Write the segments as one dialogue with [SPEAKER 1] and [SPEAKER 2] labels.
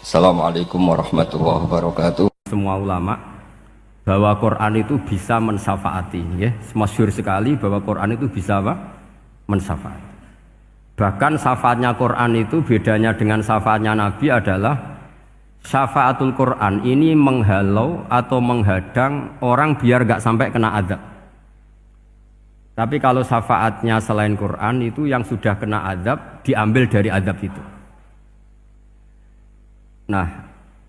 [SPEAKER 1] Assalamualaikum warahmatullahi wabarakatuh.
[SPEAKER 2] Semua ulama bahwa Quran itu bisa mensyafaati, ya. Masyhur sekali bahwa Quran itu bisa apa? Mensyafaati. Bahkan syafaatnya Quran itu bedanya dengan syafaatnya Nabi adalah syafaatul Quran ini menghalau atau menghadang orang biar gak sampai kena azab. Tapi kalau syafaatnya selain Quran itu yang sudah kena azab diambil dari azab itu. Nah,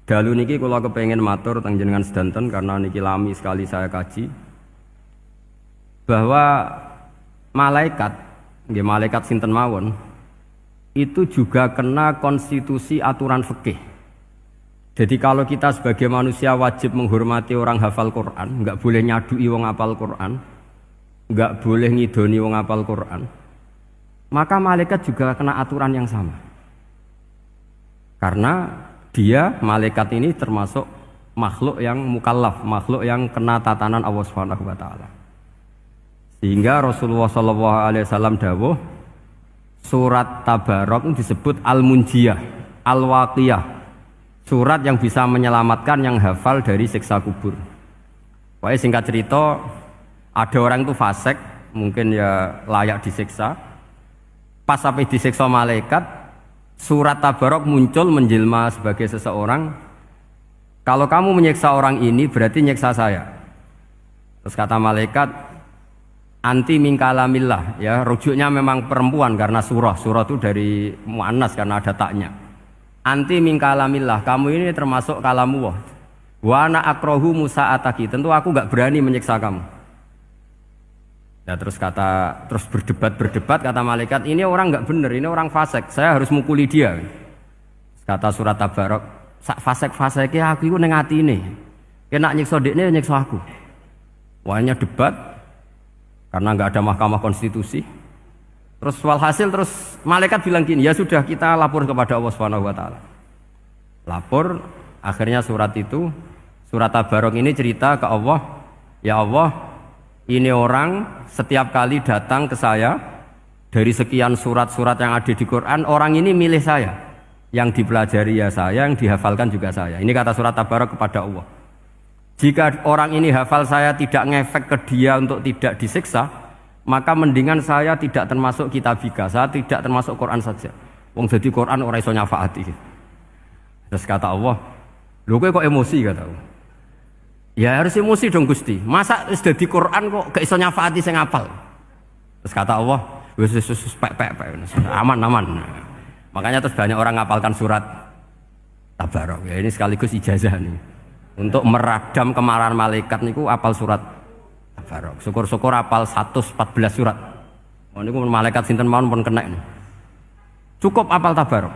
[SPEAKER 2] dalu niki kula kepengin matur teng jenengan sedanten karena niki lami sekali saya kaji bahwa malaikat, nggih malaikat sinten mawon itu juga kena konstitusi aturan fikih. Jadi kalau kita sebagai manusia wajib menghormati orang hafal Quran, nggak boleh nyadui wong hafal Quran, nggak boleh ngidoni wong hafal Quran, maka malaikat juga kena aturan yang sama. Karena dia, malaikat ini termasuk makhluk yang mukallaf, makhluk yang kena tatanan Allah Subhanahu wa taala. Sehingga Rasulullah sallallahu alaihi wasallam dawuh, surat Tabarok disebut Al-Munjiyah, Al-Waqiyah. Surat yang bisa menyelamatkan yang hafal dari siksa kubur. Pokoknya singkat cerita, ada orang itu fasik, mungkin ya layak disiksa. Pas sampai disiksa malaikat, surat Tabarok muncul menjelma sebagai seseorang. Kalau kamu menyiksa orang ini berarti nyiksa saya. Terus kata malaikat, anti min kalamillah, ya rujuknya memang perempuan karena surah itu dari muannas karena ada taknya. Anti min kalamillah, kamu ini termasuk kalamullah. Wa ana akrahu musa'ataki, tentu aku enggak berani menyiksa kamu. Ya terus berdebat kata malaikat, ini orang enggak benar, ini orang fasik, saya harus mukuli dia. Kata surat Tabarok, sak fasik-fasike aku iku ning atine. Kena nyiksa dekne nyiksa aku. Wahnya debat karena enggak ada mahkamah konstitusi. Terus walhasil malaikat bilang gini, ya sudah kita lapor kepada Allah Subhanahu wa taala. Lapor, akhirnya surat Tabarok ini cerita ke Allah, ya Allah, ini orang setiap kali datang ke saya dari sekian surat-surat yang ada di Quran, orang ini milih saya. Yang dipelajari ya saya, yang dihafalkan juga saya. Ini kata surat Tabarok kepada Allah. Jika orang ini hafal saya tidak ngefek ke dia untuk tidak disiksa, maka mendingan saya tidak termasuk kitabika, saya tidak termasuk Quran saja. Wong jadi Quran ora iso nyafaati. Terus kata Allah, lho kowe kok emosi kata Allah. Ya harus emosi dong Gusti. Masa wis dadi Quran kok gak iso nyafaati sing hafal. Terus kata Allah, wis pek aman. Makanya terus banyak orang ngapalkan surat Tabarok. Ya ini sekaligus ijazah nih. Untuk meradam kemarahan malaikat niku apal surat Tabarok. Syukur-syukur apal 114 surat. Oh niku malaikat sinten mawon pun kena ini. Cukup apal Tabarok.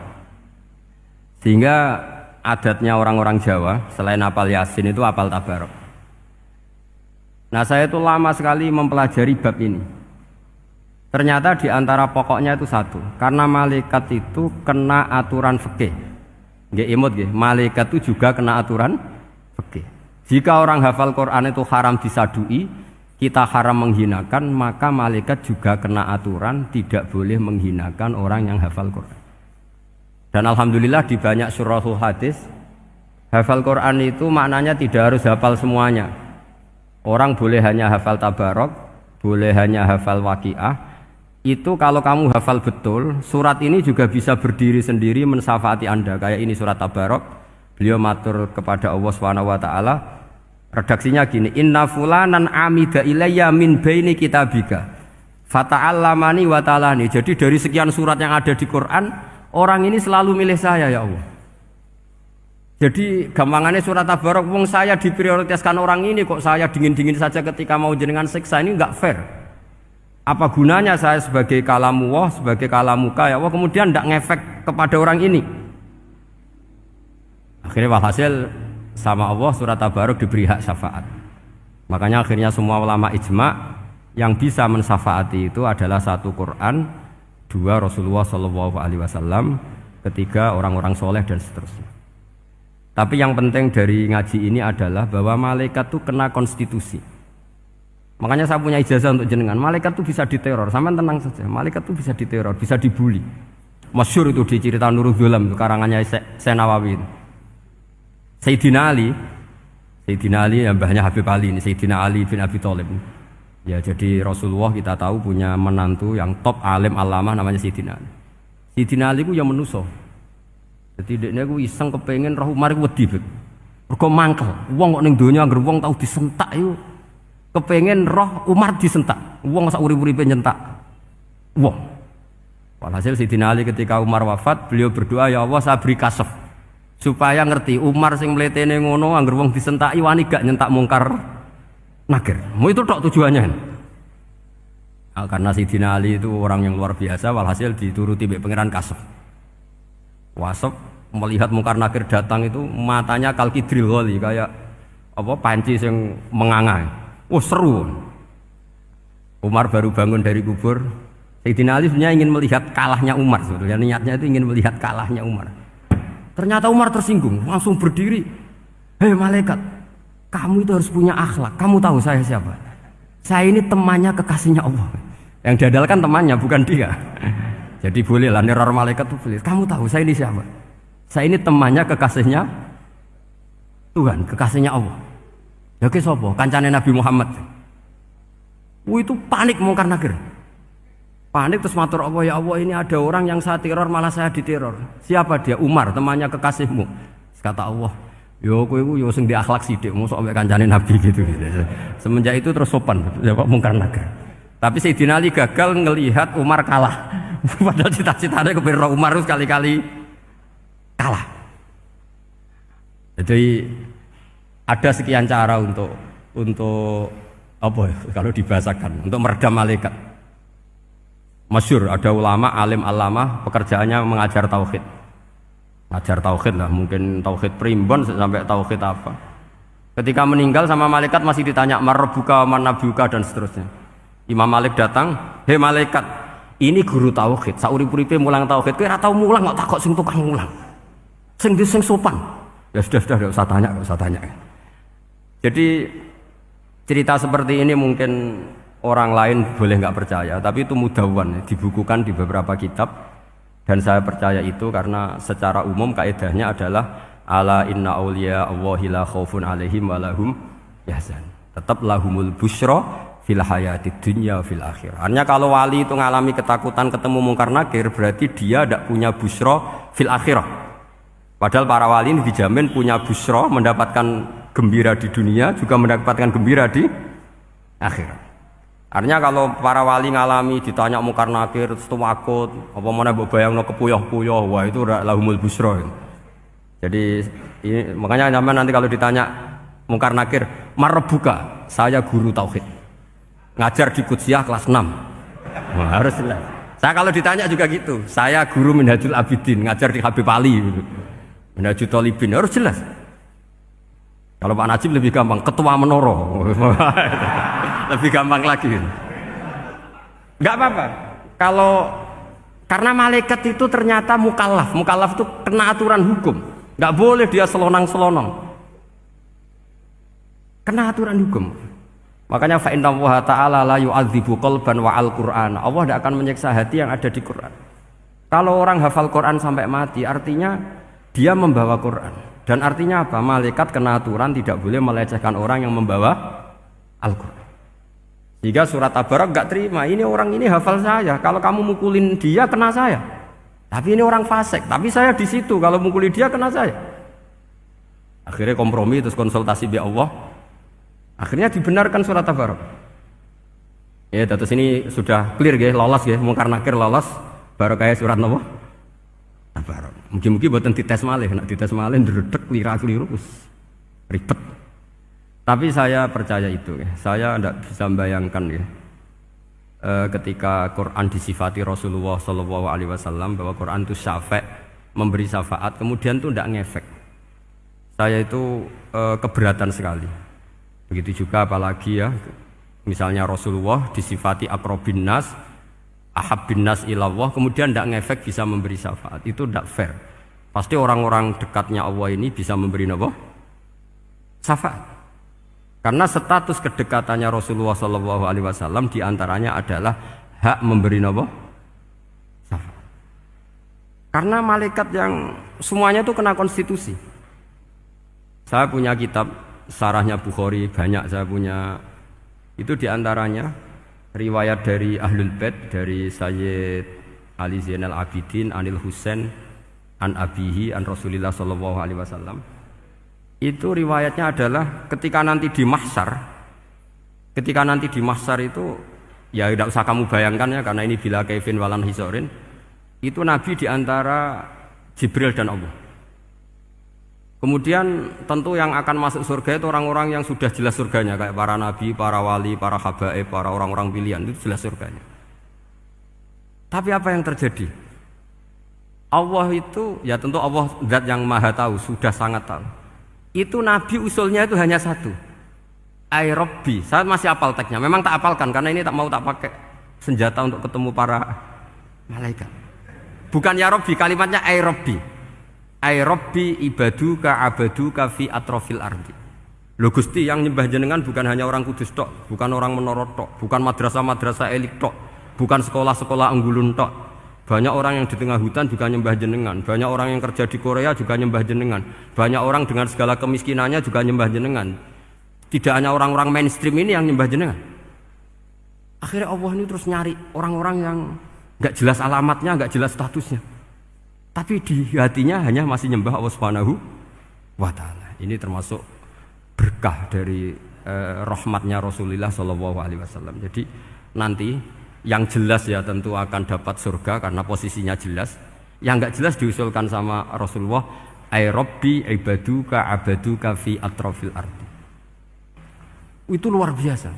[SPEAKER 2] Sehingga adatnya orang-orang Jawa selain apal Yasin itu apal Tabarok. Nah saya itu lama sekali mempelajari bab ini. Ternyata di antara pokoknya itu satu, karena malaikat itu kena aturan fikih. Nggih imut nggih, malaikat itu juga kena aturan fikih. Jika orang hafal Quran itu haram disadui, kita haram menghinakan, maka malaikat juga kena aturan tidak boleh menghinakan orang yang hafal Quran. Dan alhamdulillah di banyak surahul hadis, hafal Quran itu maknanya tidak harus hafal semuanya. Orang boleh hanya hafal Tabarok, boleh hanya hafal Waqiah. Itu kalau kamu hafal betul, surat ini juga bisa berdiri sendiri mensyafaati Anda. Kayak ini surat Tabarok, beliau matur kepada Allah Subhanahu wa taala. Redaksinya gini, inna fulanan amida ilayya min baini kitabika fata'allamani wa ta'alani. Jadi dari sekian surat yang ada di Quran, orang ini selalu milih saya ya Allah. Jadi gampangannya surat Tabarok, wong saya diprioritaskan orang ini kok saya dingin-dingin saja ketika mau jenengan siksa, ini enggak fair. Apa gunanya saya sebagai kalamullah, sebagai kalamuka ya Allah, kemudian enggak ngefek kepada orang ini. Akhirnya walhasil sama Allah surat Tabarok diberi hak syafaat. Makanya akhirnya semua ulama ijma yang bisa mensyafaati itu adalah satu Quran, dua Rasulullah Shallallahu Alaihi Wasallam, ketiga orang-orang soleh dan seterusnya. Tapi yang penting dari ngaji ini adalah bahwa malaikat itu kena konstitusi. Makanya saya punya ijazah untuk jenengan. Malaikat itu bisa diteror, sampean tenang saja. Malaikat itu bisa diteror, bisa dibully. Masyhur itu di cerita Nurul Dzulam, karangannya Syekh Nawawi. Sayyidina Ali yang mbahnya Habib Ali ini, Sayyidina Ali bin Abi Thalib. Ya jadi Rasulullah kita tahu punya menantu yang top alim alama namanya Sayyidina Ali. Sayyidina Ali ku yang menuso. Jadi dekne ku iseng kepengin roh Umar ku wedi. Mergo mangkel. Wong kok ning donya anggere wong tau disentak iku kepengin roh Umar disentak. Wong sak urip-uripe nyentak. Wong. Walhasil Sayyidina Ali ketika Umar wafat, beliau berdoa, ya Allah saya beri kasef supaya ngerti Umar sing mletene ngono anggere wong disentaki wani gak nyentak mungkar nakir. Mau itu tok tujuannya. Nah, karena Sayyidina Ali itu orang yang luar biasa, walhasil dituruti mbek pangeran kasef. Wasef melihat mungkar nakir datang itu matanya kalkidril ghali kayak apa panci yang menganga. Oh seru. Umar baru bangun dari kubur. Sayyidina Ali sebenarnya ingin melihat kalahnya Umar sebetulnya. Niatnya itu ingin melihat kalahnya Umar. Ternyata Umar tersinggung, langsung berdiri. Hei malaikat, kamu itu harus punya akhlak. Kamu tahu saya siapa? Saya ini temannya kekasihnya Allah. Yang diandalkan temannya bukan dia. Jadi boleh lah neror malaikat itu boleh. Kamu tahu saya ini siapa? Saya ini temannya kekasihnya Tuhan, kekasihnya Allah. Ya ke sapa? Kancane Nabi Muhammad. Itu panik mungkar nakir. Panik terus matur Allah, ya Allah ini ada orang yang saya teror malah saya diteror. Siapa dia? Umar, temannya kekasihmu. Kata Allah, yo kowe iku yo sing di akhlak sithik, mosok ambek kancane Nabi gitu. Semenjak itu terus sopan, ya Pak mungkar nakir. Tapi Sayyidina Ali gagal ngelihat Umar kalah. Padahal cita-citanya kepengin Umar itu sekali-kali kalah. Jadi ada sekian cara untuk apa ya, kalau dibahasakan untuk meredam malaikat. Masyhur ada ulama alim alama pekerjaannya mengajar tauhid. Ngajar tauhid lah, mungkin tauhid primbon sampai tauhid apa. Ketika meninggal sama malaikat masih ditanya marbuka, manabuka dan seterusnya. Imam Malik datang, "Hei malaikat, ini guru tauhid, saurip-uripe mulang tauhid. Kowe ora tau mulang kok takok sing tukang mulang. Sing sopan." Ya sudah enggak usah tanya. Jadi cerita seperti ini mungkin orang lain boleh nggak percaya, tapi itu mudawwan, dibukukan di beberapa kitab, dan saya percaya itu karena secara umum kaidahnya adalah ala inna auliya Allahi la khaufun alaihim wa lahum yahzan. Tetap lahumul busyra fil hayatid dunya fil akhirah. Artinya kalau wali itu ngalami ketakutan ketemu mungkar nakir, berarti dia tidak punya busyra fil akhirah. Padahal para wali ini dijamin punya busyra, mendapatkan gembira di dunia, juga mendapatkan gembira di akhirat. Artinya kalau para wali ngalami ditanya mungkar nakir terus takut, apa mana mbok bayangno kepuyah-puyah, wah itu lahumul busra. Jadi makanya zaman nanti kalau ditanya mungkar nakir, marbuka, saya guru tauhid. Ngajar di Qudsiyah kelas 6. Wah, harus jelas. Saya kalau ditanya juga gitu, saya guru Minhajul Abidin, ngajar di Habib Ali gitu. Minhajul Thalibin, harus jelas. Kalau Pak Najib lebih gampang, ketua menoro. Lebih gampang lagi. Enggak apa-apa. Kalau karena malaikat itu ternyata mukallaf. Mukallaf itu kena aturan hukum. Enggak boleh dia selonang-selonong. Kena aturan hukum. Makanya fa inna Allah ta'ala la yu'adzibu qalban wa al-Qur'an. Allah tidak akan menyiksa hati yang ada di Quran. Kalau orang hafal Quran sampai mati, artinya dia membawa Quran. Dan artinya apa? Malaikat kena aturan tidak boleh melecehkan orang yang membawa Al-Quran. Jika surat Tabarak gak terima, ini orang ini hafal saya. Kalau kamu mukulin dia, kena saya. Tapi ini orang fasik. Tapi saya di situ. Kalau mukulin dia, kena saya. Akhirnya kompromi, terus konsultasi bi Allah. Akhirnya dibenarkan surat Tabarak. Ya, terus ini sudah clear ya, lolos ya, mungkar nakir lolos. Baru kayak surat apa? Tabarak. Mungkin-mungkin buatan dites malih, nak dites malih ndredeg keliru ribet. Tapi saya percaya itu ya. Saya tidak bisa membayangkan ya. Ketika Quran disifati Rasulullah SAW bahwa Quran itu syafa', memberi syafaat, kemudian itu tidak ngefek. Saya itu keberatan sekali. Begitu juga apalagi ya, misalnya Rasulullah disifati akrobin nas, ahabbin nas ilallah, kemudian tidak ngefek bisa memberi syafaat. Itu tidak fair. Pasti orang-orang dekatnya Allah ini bisa memberi apa? Syafaat. Karena status kedekatannya Rasulullah SAW diantaranya adalah hak memberi apa? Syafaat. Karena malaikat yang semuanya itu kena konstitusi. Saya punya kitab sarahnya Bukhari banyak saya punya. Itu diantaranya riwayat dari Ahlul Bait dari Sayyid Ali Zainal Abidin Anil Husain an abihi an Rasulillah sallallahu alaihi wasallam. Itu riwayatnya adalah ketika nanti di mahsyar itu ya tidak usah kamu bayangkan ya karena ini bila kaifin walan hisorin. Itu Nabi diantara Jibril dan Allah. Kemudian tentu yang akan masuk surga itu orang-orang yang sudah jelas surganya kayak para nabi, para wali, para habaib, para orang-orang pilihan itu jelas surganya. Tapi apa yang terjadi? Allah itu ya tentu Allah zat yang maha tahu, sudah sangat tahu. Itu Nabi usulnya itu hanya satu. Ai Rabbi. Saya masih apal teksnya. Memang tak apalkan karena ini tak pakai senjata untuk ketemu para malaikat. Bukan ya Rabbi, kalimatnya ai Rabbi. Ai Rabbi ibaduka abaduka fi atrofil ardi. Lho Gusti yang nyembah jenengan bukan hanya orang Kudus tok, bukan orang Menara tok, bukan madrasah-madrasah elit tok, bukan sekolah-sekolah anggulun tok. Banyak orang yang di tengah hutan juga nyembah jenengan. Banyak orang yang kerja di Korea juga nyembah jenengan. Banyak orang dengan segala kemiskinannya juga nyembah jenengan. Tidak hanya orang-orang mainstream ini yang nyembah jenengan. Akhirnya Allah ini terus nyari orang-orang yang gak jelas alamatnya, gak jelas statusnya. Tapi di hatinya hanya masih nyembah Allah Subhanahu wa ta'ala. Ini termasuk berkah dari rahmatnya Rasulullah sallallahu alaihi wasallam. Jadi nanti yang jelas ya tentu akan dapat surga karena posisinya jelas. Yang enggak jelas diusulkan sama Rasulullah, ai Rabbi ibaduka abaduka fi atrofil ardi. Itu luar biasa.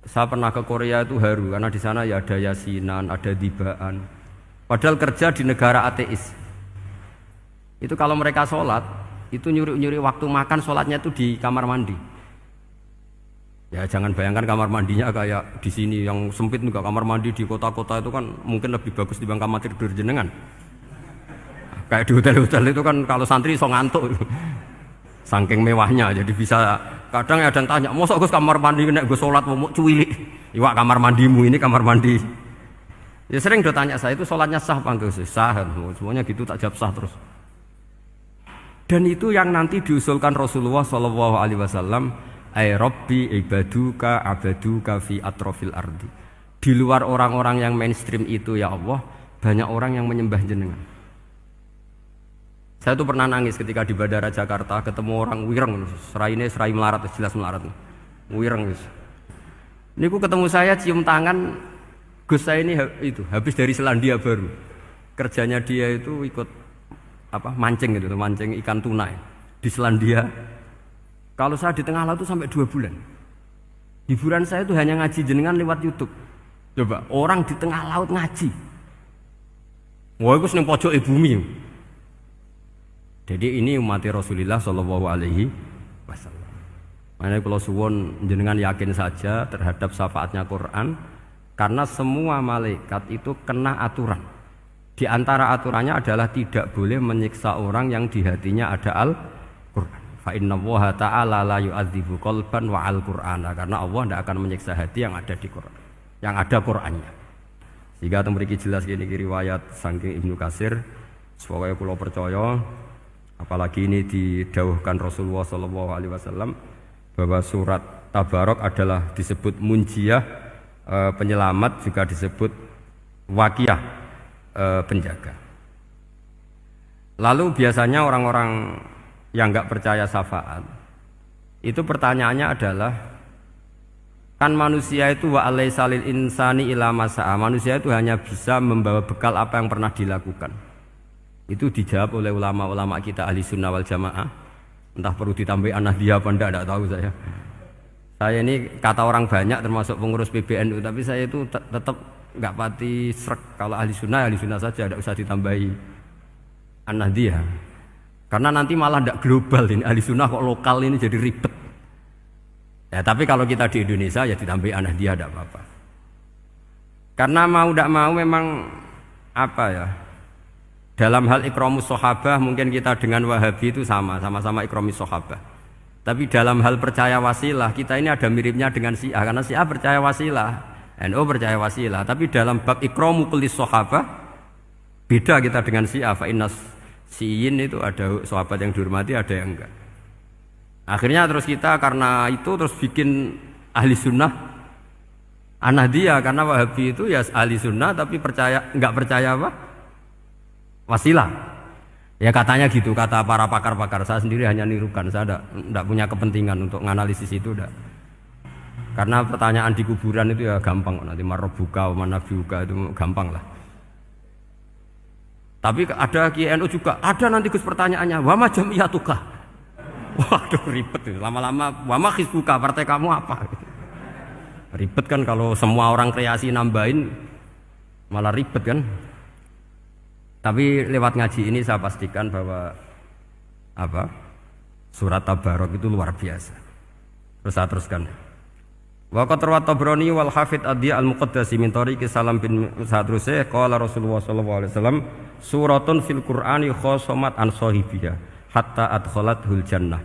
[SPEAKER 2] Saya pernah ke Korea itu haru karena di sana ya ada yasinan, ada dibaan. Padahal kerja di negara ateis. Itu kalau mereka sholat, itu nyuri waktu makan sholatnya itu di kamar mandi. Ya jangan bayangkan kamar mandinya kayak di sini yang sempit juga. Kamar mandi di kota-kota itu kan mungkin lebih bagus dibanding kamar tidur jenengan. Kayak di hotel-hotel itu kan kalau santri so ngantuk. Saking mewahnya jadi bisa. Kadang ada yang tanya, mosok Gus kamar mandi nek gue sholat mau cuwilik. Iwak kamar mandimu ini kamar mandi. Ya sering do tanya saya itu sholatnya sah apa enggak? Sah, semuanya gitu tak jawab sah terus. Dan itu yang nanti diusulkan Rasulullah sallallahu alaihi wasallam, ai Rabbi ibaduka abaduka fi atrofil ardi. Di luar orang-orang yang mainstream itu ya Allah, banyak orang yang menyembah jenengan. Saya tuh pernah nangis ketika di Bandara Jakarta ketemu orang wireng, serai melarat, jelas melarat. Wireng wis. Niku ketemu saya cium tangan, Gus saya ini itu habis dari Selandia Baru. Kerjanya dia itu ikut mancing gitu, mancing ikan tuna di Selandia. Kalau saya di tengah laut itu sampai 2 bulan. Hiburan saya itu hanya ngaji jenengan lewat YouTube. Coba orang di tengah laut ngaji. Wah, itu seneng pojok bumi. Jadi ini umat Rasulullah sallallahu alaihi wasallam. Makanya kalau suwun jenengan yakin saja terhadap syafaatnya Quran karena semua malaikat itu kena aturan. Di antara aturannya adalah tidak boleh menyiksa orang yang di hatinya ada Al-Quran. Fa innallaha ta'ala la yu'adzibu qalban wa al-Qur'ana, karena Allah tidak akan menyiksa hati yang ada di Quran, yang ada Qurannya. Sehingga mriki jelas gini riwayat saking Ibnu Katsir, supaya kula percaya apalagi ini didhawuhkan Rasulullah sallallahu alaihi wasallam bahwa surat Tabarok adalah disebut munjiyah, penyelamat, juga disebut waqiyah, penjaga. Lalu biasanya orang-orang yang enggak percaya syafaat itu pertanyaannya adalah kan manusia itu wa alaysa lil insani ila masa'a, manusia itu hanya bisa membawa bekal apa yang pernah dilakukan. Itu dijawab oleh ulama-ulama kita ahli sunnah wal jamaah. Entah perlu ditambah An-Nahdliyah apa enggak tahu saya. Saya ini kata orang banyak termasuk pengurus PBNU, tapi saya itu tetap enggak pati srek. Kalau ahli sunnah saja, tidak usah ditambahi An-Nahdliyah. Karena nanti malah enggak global ini, ahli sunnah kok lokal ini jadi ribet. Ya tapi kalau kita di Indonesia ya ditambahi An-Nahdliyah tidak apa-apa. Karena mau tidak mau memang dalam hal ikramus sahabah mungkin kita dengan Wahabi itu sama-sama ikramus sahabah. Tapi dalam hal percaya wasilah kita ini ada miripnya dengan Syiah, karena Syiah percaya wasilah, NU percaya wasilah. Tapi dalam bab ikramu kulis sahabah beda kita dengan Syiah. Fa innas Siyin itu ada sahabat yang dihormati, ada yang enggak. Akhirnya terus kita karena itu terus bikin ahli sunnah An-Nahdiyah, karena Wahabi itu ya ahli sunnah tapi enggak percaya apa? Wasilah. Ya katanya gitu, kata para pakar-pakar. Saya sendiri hanya nirukan, saya enggak punya kepentingan untuk menganalisis itu enggak. Karena pertanyaan di kuburan itu ya gampang, nanti marobuka, manabiuka itu gampang lah. Tapi ada KNU juga, ada nanti Gus pertanyaannya, wama jamiyatuka. Waduh ribet itu, lama-lama wama hizbuka, partai kamu apa? Ribet kan kalau semua orang kreasi nambahin, malah ribet kan. Tapi lewat ngaji ini saya pastikan bahwa surat Tabarok itu luar biasa. Terus saya teruskan. Wa qad rawat Tabrani wal Hafidz Ad-Diya al-Muqaddasi min tariqi Salam bin Sadrusih qala Rasulullah sallallahu alaihi wasallam suratun fil Qur'ani khosomat an sahibiha hatta adkhalathul jannah.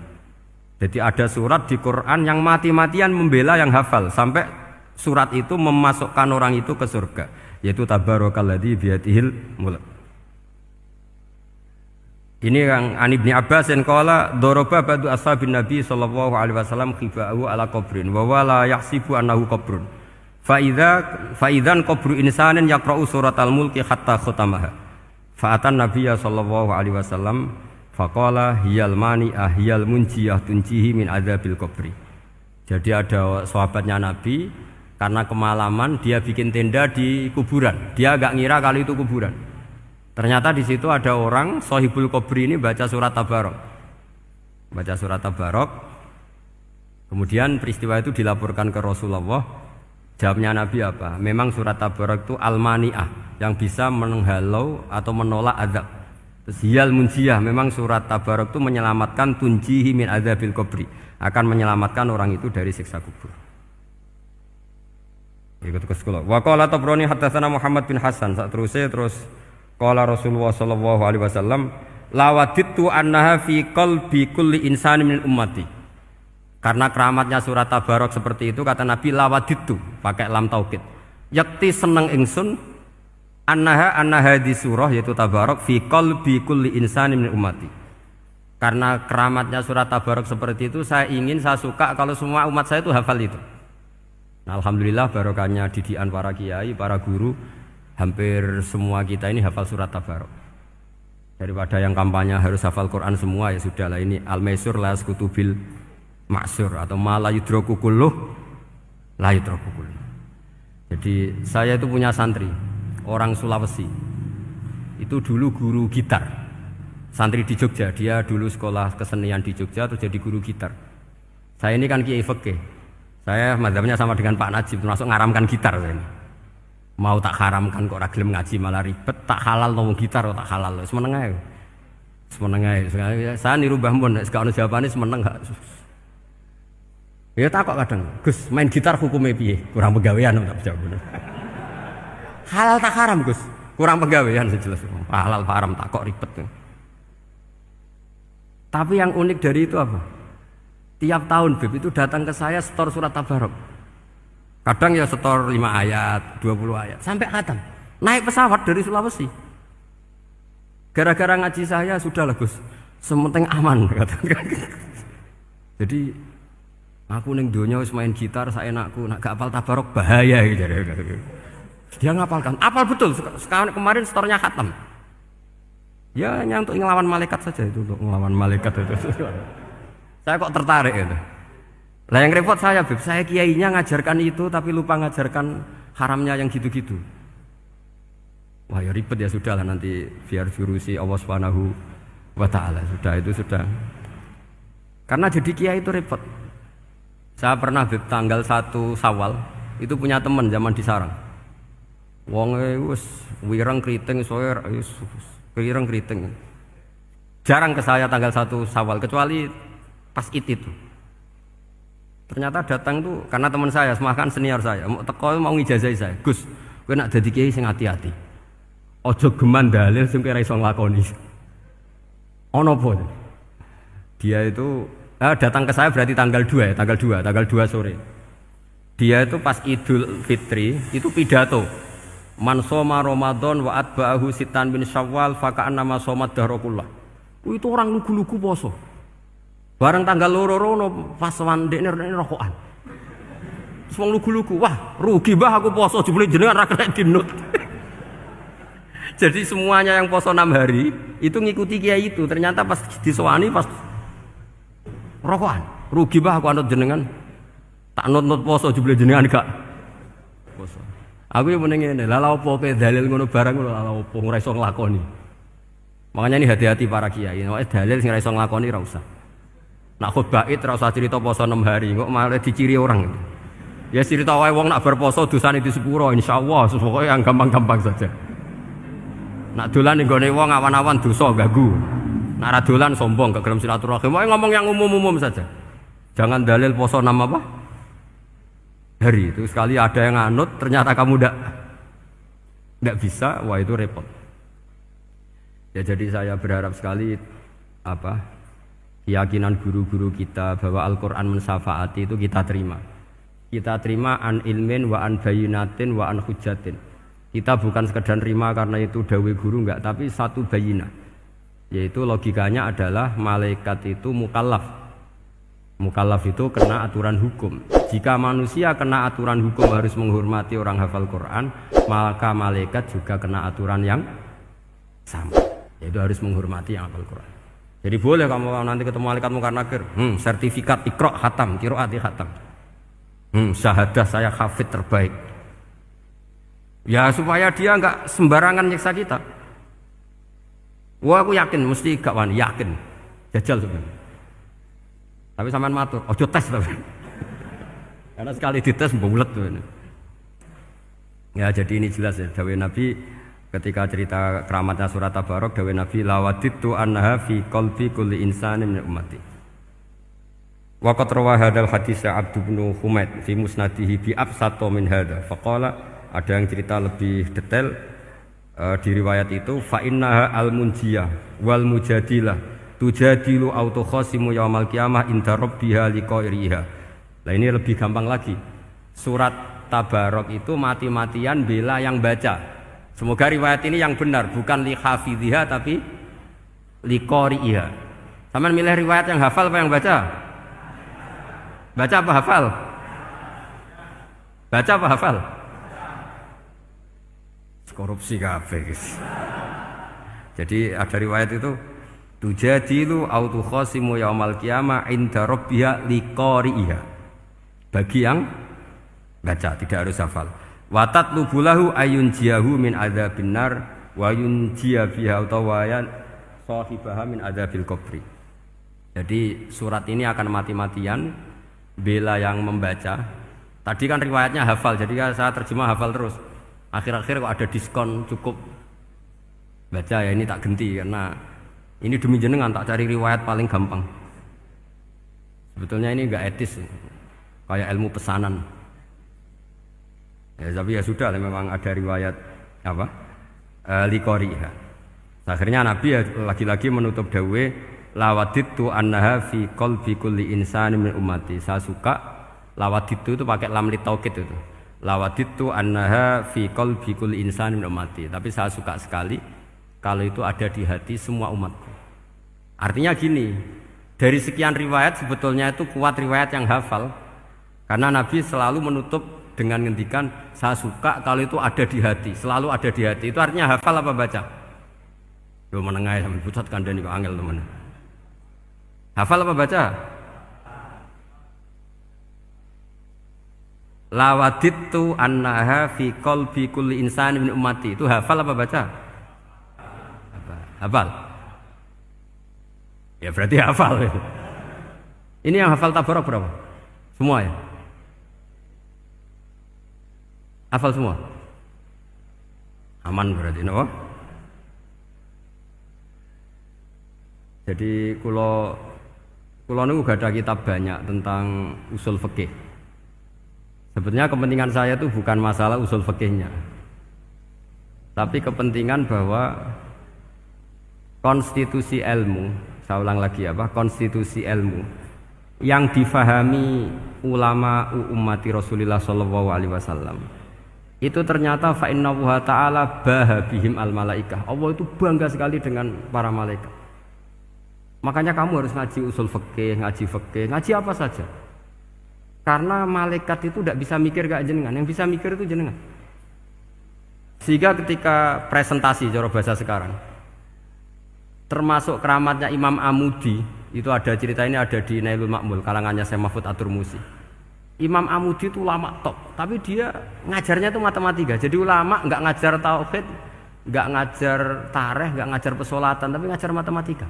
[SPEAKER 2] Jadi ada surat di Quran yang mati-matian membela yang hafal sampai surat itu memasukkan orang itu ke surga, yaitu tabarakalladzi biyadihil mulk. Ini yang An Ibni Abbas yang qala daraba ba'du ashabin Nabi sallallahu alaihi wasallam khiba'u ala qabrin wa wala yahsibu annahu qabrun. Fa idzan qabru insanin yaqra'u suratal mulki hatta khatamaha. Fa atan Nabiyya sallallahu alaihi wasallam faqala hiyal mani'ah hiyal munjiyah tunjihi min adzabil qabri. Jadi ada sahabatnya Nabi karena kemalaman dia bikin tenda di kuburan. Dia enggak ngira kalau itu kuburan. Ternyata di situ ada orang Sohibul Qabri ini baca surat Tabarok. Baca surat Tabarok. Kemudian peristiwa itu dilaporkan ke Rasulullah. Jawabnya Nabi apa? Memang surat Tabarok itu al-mani'ah, yang bisa menghalau atau menolak azab. Terus hiyal munjiyah, memang surat Tabarok itu menyelamatkan tunjihi min adzabil qabri, akan menyelamatkan orang itu dari siksa kubur. Ikut ke sekolah. Wa qala Tabrani haddatsana Muhammad bin Hasan. Terus qala Rasulullah sallallahu alaihi wasallam lawadittu annaha fi qalbi kulli insani min ummati. Karena keramatnya surat Tabarok seperti itu, kata Nabi lawadittu pakai lam taukid. Yakti seneng ingsun annaha di surah yaitu Tabarok fi qalbi kulli insani min ummati. Karena keramatnya surat Tabarok seperti itu, saya suka kalau semua umat saya itu hafal itu. Nah, alhamdulillah barokahnya didikan para kiai, para guru, hampir semua kita ini hafal surat Tabarok. Daripada yang kampanye harus hafal Quran semua, ya sudahlah, ini al-maisur la yaskutubil maksur atau ma la yudraku kulluh la yudraku kulluh. Jadi saya itu punya santri orang Sulawesi. Itu dulu guru gitar. Santri di Jogja, dia dulu sekolah kesenian di Jogja terus jadi guru gitar. Saya ini kan kiai fikih. Saya mazhabnya sama dengan Pak Najib, termasuk ngaramkan gitar saya ini. Mau tak haramkan kok ora gelem ngaji malah ribet, tak halal ngomong gitar kok tak halal. Semeneng ae. Semeneng ae. Saya niru Mbah Mun, nek ono jawabane semeneng gak. Ya takok kadang, Gus, main gitar hukumnya piye? Kurang pegawean tak jawab. Halal tak haram, Gus? Kurang pegawean sejelas. Halal haram tak kok ribet. Tapi yang unik dari itu apa? Tiap tahun Bib itu datang ke saya setor surat Tabarok. Kadang ya setor 5 ayat, 20 ayat, sampai khatam. Naik pesawat dari Sulawesi. Gara-gara ngaji saya, sudahlah Gus, sementing aman. Jadi, aku ning donya wis main gitar, saya enakku, nak gak apal Tabarok bahaya. Gitu. Dia ngapalkan, apal betul, kemarin setornya khatam. Ya hanya untuk ngelawan malaikat saja, itu untuk ngelawan malaikat itu. Saya kok tertarik itu. Lah yang repot saya, Beb, saya kiainya ngajarkan itu tapi lupa ngajarkan haramnya yang gitu-gitu. Wah ya ribet ya, sudah lah, nanti biar virusi Allah Subhanahu wa ta'ala. Sudah. Karena jadi kiai itu repot. Saya pernah, Beb, tanggal 1 Syawal itu punya teman zaman di Sarang. Wonge wis wireng kriting soe wireng kriting. Jarang ke saya tanggal 1 Syawal kecuali pas itu. Ternyata datang tuh karena teman saya, semakan senior saya, mau ngijazah saya. Gus, kowe nak dadi kiai sing hati-hati. Aja geman dalil sing kira iso nglakoni. Ono apa? Dia itu datang ke saya berarti tanggal 2 ya, tanggal 2 sore. Dia itu pas Idul Fitri itu pidato. Man shoma Ramadan wa atba'ahu sitan bin Syawal fa ka'annama shoma dahra kullah. Itu orang lugu-lugu poso. Bareng tanggal loro rono pas wandekne rokokan. Wong lugu-lugu, wah rugi mbah aku poso jebule jenengan ra kena dinut. Jadi semuanya yang poso 6 hari itu ngikuti kiai itu. Ternyata pas disowani pas rokokan. Rugi mbah aku anut jenengan. Tak nut-nut poso jebule jenengan gak poso. Aku yo meneng ngene, lha opo kowe dalil ngono barang lho lha opo ora iso nglakoni. Makanya ini hati-hati para kiai, nek dalil sing ora iso nglakoni ora usah. Nak khotbah id ora usah cerita poso 6 hari, kok malah diciri orang. Ya cerita wae wong nak berposo dosane di sepuro insyaallah, pokoke yang gampang-gampang saja. Nak dolan ning gone wong awan-awan dosa ganggu. Nak ra dolan sombong gak gelem silaturahim. Pokoke ngomong yang umum-umum saja. Jangan dalil poso 6 apa? Hari itu sekali ada yang nganut ternyata kamu ndak bisa, wah itu repot. Ya jadi saya berharap sekali keyakinan guru-guru kita bahwa Al-Qur'an mensyafaati itu kita terima. Kita terima an ilmin wa an bayinatin wa an hujatin. Kita bukan sekedar terima karena itu dawe guru enggak, tapi satu bayinah. Yaitu logikanya adalah malaikat itu mukallaf. Mukallaf itu kena aturan hukum. Jika manusia kena aturan hukum harus menghormati orang hafal Quran, maka malaikat juga kena aturan yang sama. Yaitu harus menghormati yang hafal Quran. Jadi boleh kamu nanti ketemu malaikat mungkar nakir, sertifikat Iqra khatam, qiraati khatam. Syahadah saya hafid terbaik. Ya supaya dia enggak sembarangan nyiksa kita. Wah aku yakin mesti gak wani, yakin. Jajal sebenarnya. Tapi sampean matur, ojo tes tapi. Karena sekali dites bulet tuh ini. Ya jadi ini jelas ya dawuh Nabi ketika cerita keramatnya surat Tabarok, dawuh Nabi lawaditu annaha fi qalbi kulli insanin min ummati. Waqat rawa hadal hadis Abdu bin Humaid fi musnadihi bi absato min hada. Faqala ada yang cerita lebih detail di riwayat itu fa innaha al munjiyah wal mujadilah tujadilu auto khasimu yaumal qiyamah inda rabbiha liqairiha. Nah ini lebih gampang lagi. Surat Tabarok itu mati-matian bela yang baca. Semoga riwayat ini yang benar, bukan li hafidhiha tapi liqairiha. Sampeyan milih riwayat yang hafal apa yang baca? Baca apa hafal? Baca apa hafal? Korupsi kabeh guys. Jadi ada riwayat itu tujadilu autu khasimu yaumal qiyamah inda rabbiha liqari'iha. Bagi yang baca tidak harus hafal. Wa tatlubulahu ayun jiahu min adzabin nar wa yunjiya biha utawayan sahibaha min adzabil qabri. Jadi surat ini akan mati-matian bela yang membaca. Tadi kan riwayatnya hafal, jadi saya terjemah hafal terus. Akhir-akhir kok ada diskon cukup baca ya ini tak ganti karena ini demi jenengan tak cari riwayat paling gampang. Sebetulnya ini enggak etis, kayak ilmu pesanan. Ya tapi ya sudah, memang ada riwayat apa? Liqariha. Akhirnya Nabi ya lagi-lagi menutup dawe lawaditu annaha fi qalbi kulli insani min ummati. Saya suka lawaditu itu pakai lam li taukid itu. Lawaditu annaha fi qalbi kulli insani min ummati. Tapi saya suka sekali kalau itu ada di hati semua umatku. Artinya gini, dari sekian riwayat sebetulnya itu kuat riwayat yang hafal. Karena Nabi selalu menutup dengan ngendikan saya suka kalau itu ada di hati, selalu ada di hati. Itu artinya hafal apa baca? Yo menengah sampe pusat kandhani kok angel teman. Hafal apa baca? Lawaditu annaha fi qalbi kulli insani min ummati. Itu hafal apa baca? Hafal. Ya berarti hafal. Ini yang hafal Tabarok berapa? Semua ya? Hafal semua? Aman berarti, no? Jadi kalau niku gak ada kitab banyak tentang usul fikih. Sebetulnya kepentingan saya itu bukan masalah usul fikihnya, tapi kepentingan bahwa konstitusi ilmu, saya ulang lagi konstitusi ilmu yang difahami ulama ummati Rasulullah sallallahu alaihi wasallam itu ternyata fa innahu ta'ala bahabihim al malaikah. Allah itu bangga sekali dengan para malaikat. Makanya kamu harus ngaji usul fikih, ngaji apa saja. Karena malaikat itu tidak bisa mikir kayak jenengan, yang bisa mikir itu jenengan. Sehingga ketika presentasi cara bahasa sekarang, termasuk keramatnya Imam Amudi, itu ada cerita ini ada di Nailul Ma'mul kalangannya Syekh Mahfud At-Turmusi. Imam Amudi itu ulama top, tapi dia ngajarnya itu matematika. Jadi ulama nggak ngajar tauhid, nggak ngajar tarikh, nggak ngajar pesolatan, tapi ngajar matematika.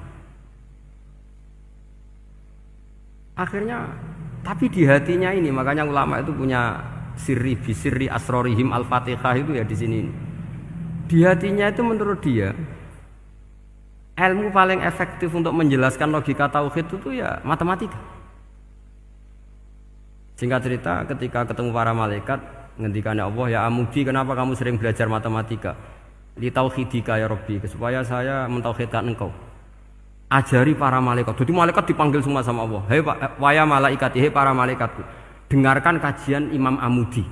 [SPEAKER 2] Akhirnya, tapi di hatinya ini, makanya ulama itu punya sirri bisirri asrorihim al-fatihah itu ya di sini. Di hatinya itu menurut dia, ilmu paling efektif untuk menjelaskan logika tauhid itu ya matematika. Singkat cerita, ketika ketemu para malaikat, ngendikannya Allah, ya Amudi, kenapa kamu sering belajar matematika? Li tauhidika ya Rabbi, supaya saya mentauhidkan engkau. Ajari para malaikat. Jadi malaikat dipanggil semua sama Allah. Hei waya malaikat, hei para malaikatku, dengarkan kajian Imam Amudi.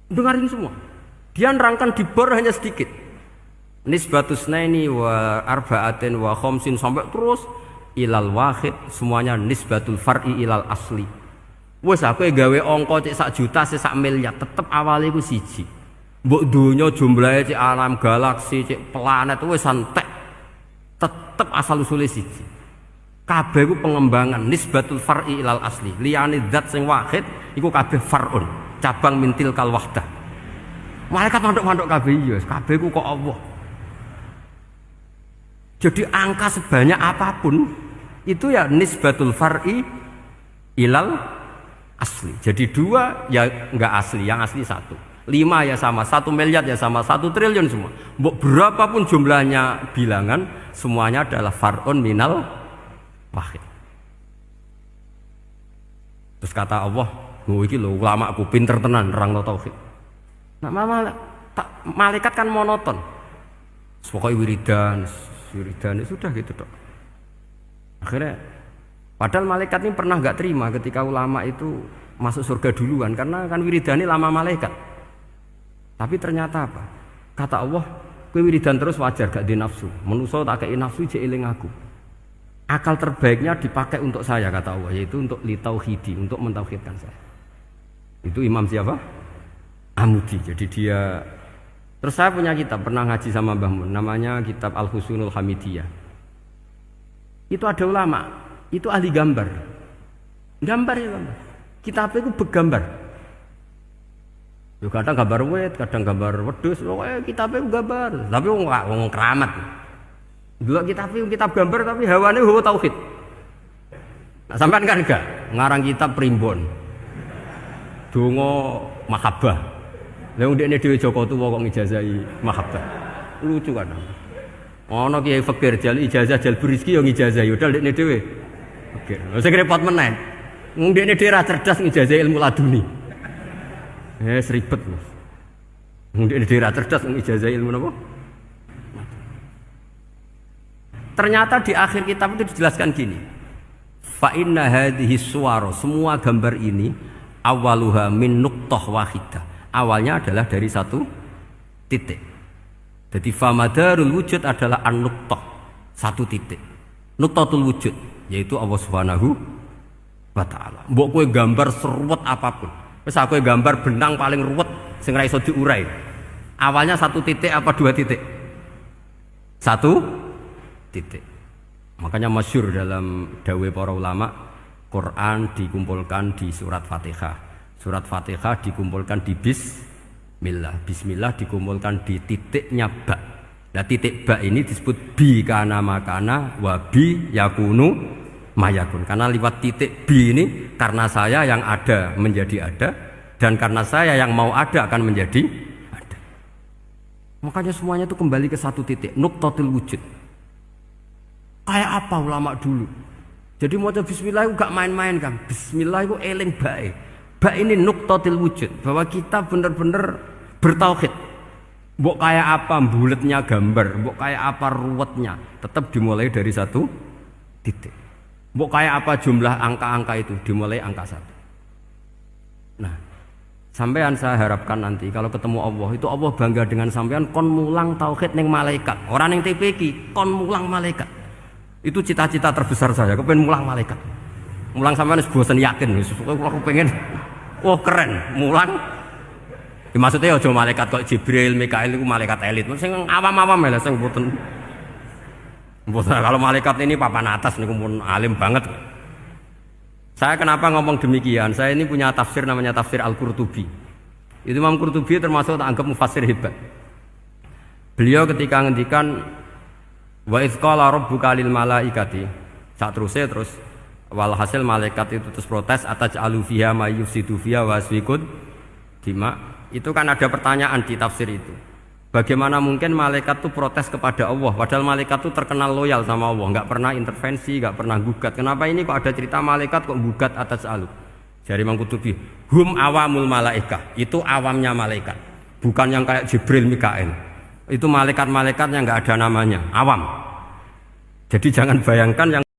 [SPEAKER 2] Dengarin semua. Dia nerangkan di bor hanya sedikit. Nisbatusnaini wa arba'atin wa khamsin sampai terus ilal wahid, semuanya nisbatul far'i ilal asli. Wes aku gawe angka cek 1 juta cek 1 miliar, tetep awalnya iku siji. Mbok donya jumlahe cek alam galaksi cek planet wes santek, tetep asal usule siji. Kabeh iku pengembangan nisbatul far'i ilal asli. Liyane zat sing wahid iku kabeh far'un, cabang mintil kal wahdah. Malaikat manduk-manduk kabeh ya, kabeh iku kok Allah. Jadi angka sebanyak apapun itu ya nisbatul far'i ilal asli. Jadi 2 ya enggak asli, yang asli 1. 5 ya sama, 1 miliar ya sama, 1 triliun semua. Berapapun jumlahnya bilangan, semuanya adalah far'un minal wahid. Terus kata Allah, "Oh iki lho ulama aku pinter tenan nerangno tauhid." Nah, malaikat kan monoton. Pokoknya wiridan sudah gitu dok. Akhirnya padahal malaikat ini pernah nggak terima ketika ulama itu masuk surga duluan karena kan wiridane lama malaikat. Tapi ternyata apa? Kata Allah, kowe wiridan terus wajar gak di nafsu. Manusa tak kei nafsu jek eling aku. Akal terbaiknya dipakai untuk saya kata Allah, yaitu untuk litauhidi, untuk mentauhidkan saya. Itu Imam siapa? Amudi. Jadi dia. Terus saya punya kitab, pernah ngaji sama Mbah Mun, namanya kitab Al-Husunul Hamidiyah. Itu ada ulama, itu ahli gambar. Gambar ya gambar. Kitabnya itu bergambar. Kadang gambar wet, kadang gambar wedhus, pokoknya kitabnya gambar. Tapi wong keramat. Dulu kitab gambar tapi hawane hawa tauhid. Nah, sampean kan enggak ngarang kitab primbon. Donga mahabbah. Lah ndekne dhewe Joko Tuwa kok ngijazahi mahabbah. Lucu kan. Ana kiai fakir jal ijazah jal berizki yo ngijazahi padahal ndekne dhewe fakir. Sing repot meneh. Wong ndekne dhewe ra cerdas ngijazahi ilmu laduni. Ribet. Wong ndekne dhewe ra cerdas ngijazahi ilmu napa? Ternyata di akhir kitab itu dijelaskan gini. Fa inna hadhihi suwara, semua gambar ini awaluha min nuqtah wahidah. Awalnya adalah dari 1 titik. Jadi famadarul wujud adalah an-nuqtah, 1 titik. Nuqtatul wujud yaitu Allah Subhanahu wa taala. Mbok kowe gambar seruwet apapun. Wis aku gambar benang paling ruwet sing ra iso diurai. Awalnya 1 titik apa 2 titik? 1 titik. Makanya masyhur dalam dawuh para ulama, Quran dikumpulkan di surat Fatihah. Surat Fatihah dikumpulkan di Bismillah. Bismillah dikumpulkan di titiknya ba. Nah titik ba ini disebut bi kana makana wa bi yakunu mayakun. Karena lewat titik bi ini karena saya yang ada menjadi ada dan karena saya yang mau ada akan menjadi ada. Makanya semuanya itu kembali ke 1 titik, nuqtatul wujud. Kayak apa ulama dulu? Jadi mau bismillah itu gak main-main kan. Bismillah itu eling bae. Ba ini nuqtatil wujud, bahwa kita benar-benar bertauhid. Mbok kayak apa buletnya gambar, mbok kayak apa ruwetnya, tetap dimulai dari 1 titik. Mbok kayak apa jumlah angka-angka itu, dimulai angka 1. Nah, Sampean saya harapkan nanti kalau ketemu Allah itu Allah bangga dengan sampean kon mulang tauhid ning malaikat. Orang yang TPK kon mulang malaikat. Itu cita-cita terbesar saya, kepengen mulang malaikat. Mulang sampean wis bosen yakin wis aku pengen wah keren mulang. Ya, maksudnya aja malaikat kok Jibril, Mikail itu malaikat elit. Sing awam-awam ya sing mboten. Kalau malaikat ini papan atas niku pun alim banget. Saya kenapa ngomong demikian? Saya ini punya tafsir namanya tafsir Al-Qurtubi. Itu Imam Qurtubi termasuk tak anggap mufassir hebat. Beliau ketika ngendikan wa idz qala rabbuka lil malaikati, sak terus walhasil malaikat itu terus protes ataj'alu fiha may yufsidu fiha wa yasfikud dima. Itu kan ada pertanyaan di tafsir itu. Bagaimana mungkin malaikat itu protes kepada Allah padahal malaikat itu terkenal loyal sama Allah, nggak pernah intervensi, nggak pernah gugat. Kenapa ini kok ada cerita malaikat kok gugat atas alu? Jadi Imam Qurtubi, hum awamul malaikah, itu awamnya malaikat, bukan yang kayak Jibril, Mikail. Itu malaikat-malaikat yang nggak ada namanya, awam. Jadi jangan bayangkan yang